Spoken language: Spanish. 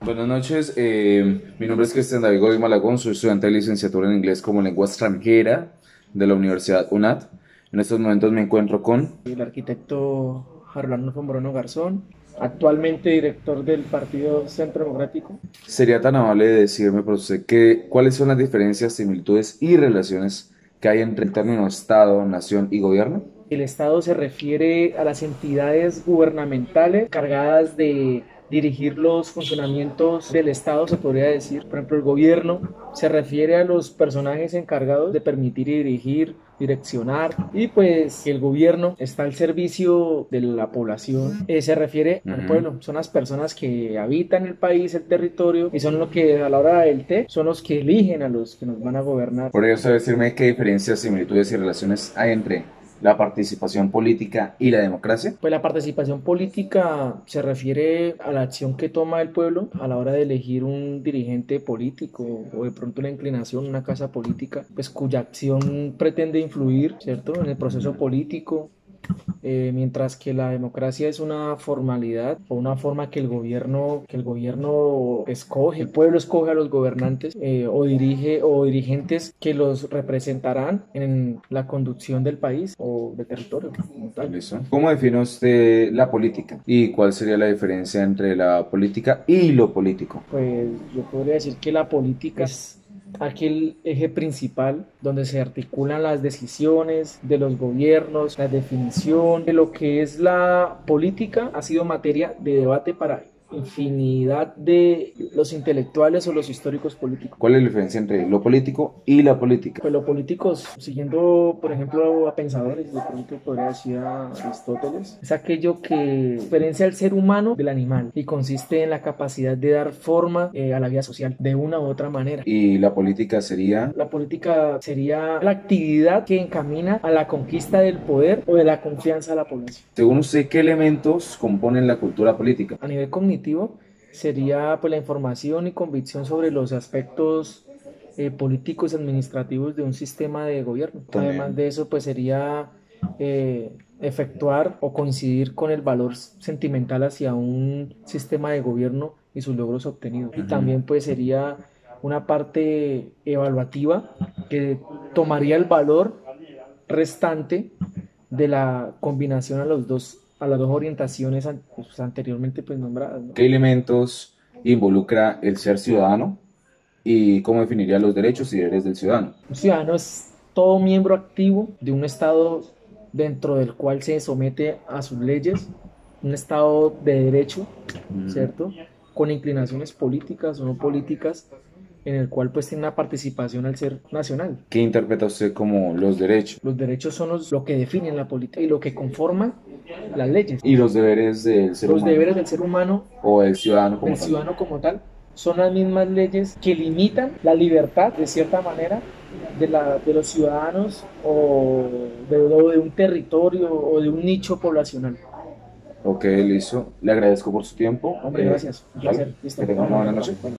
Buenas noches, mi nombre es Cristian David Godoy Malagón, soy estudiante de licenciatura en inglés como lengua extranjera de la Universidad UNAD. En estos momentos me encuentro con... El arquitecto Arnulfo Moreno Garzón, actualmente director del Partido Centro Democrático. ¿Sería tan amable de decirme por usted cuáles son las diferencias, similitudes y relaciones que hay entre el término Estado, nación y gobierno? El Estado se refiere a las entidades gubernamentales cargadas de dirigir los funcionamientos del Estado, se podría decir. Por ejemplo, el gobierno se refiere a los personajes encargados de permitir y dirigir, direccionar, y pues el gobierno está al servicio de la población. Se refiere al Ujú. pueblo, son las personas que habitan el país, el territorio, y son los que a la hora del té son los que eligen a los que nos van a gobernar. ¿Por eso decirme qué diferencias, similitudes y relaciones hay entre la participación política y la democracia? Pues la participación política se refiere a la acción que toma el pueblo a la hora de elegir un dirigente político o de pronto una inclinación, una casa política, pues cuya acción pretende influir, ¿cierto?, en el proceso político, mientras que la democracia es una formalidad o una forma que el gobierno escoge, el pueblo escoge a los gobernantes, o dirigentes que los representarán en la conducción del país o del territorio como tal. Listo. ¿Cómo define usted la política? ¿Y cuál sería la diferencia entre la política y lo político? Pues yo podría decir que la política es aquel eje principal donde se articulan las decisiones de los gobiernos, la definición de lo que es la política ha sido materia de debate para infinidad de los intelectuales o los históricos políticos. ¿Cuál es la diferencia entre lo político y la política? Pues los políticos, siguiendo por ejemplo a pensadores, de pronto podría decir a Aristóteles, es aquello que diferencia al ser humano del animal y consiste en la capacidad de dar forma a la vida social de una u otra manera. Y la política sería, La política sería la actividad que encamina a la conquista del poder o de la confianza de la población. según usted, ¿qué elementos componen la cultura política? A nivel cognitivo sería pues la información y convicción sobre los aspectos políticos y administrativos de un sistema de gobierno. Además También. de eso, pues sería efectuar o coincidir con el valor sentimental hacia un sistema de gobierno y sus logros obtenidos. Y también pues sería una parte evaluativa que tomaría el valor restante de la combinación a las dos orientaciones pues, anteriormente pues nombradas, ¿no? ¿Qué elementos involucra el ser ciudadano? ¿Y cómo definiría los derechos y deberes del ciudadano? Un ciudadano es todo miembro activo de un Estado dentro del cual se somete a sus leyes, un Estado de derecho, Ujú. ¿cierto? Con inclinaciones políticas o no políticas, en el cual pues tiene una participación al ser nacional. ¿Qué interpreta usted como los derechos Los derechos son lo que definen la política y lo que conforman las leyes. y los deberes del ser Los humano deberes del ser humano, o del ciudadano como del tal? ciudadano como tal, son las mismas leyes que limitan la libertad, de cierta manera, de los ciudadanos o de un territorio o de un nicho poblacional. Ok, listo. Le agradezco por su tiempo. Hombre, gracias. Un Vale, placer. Listo. que tenga una buena noche. Bueno.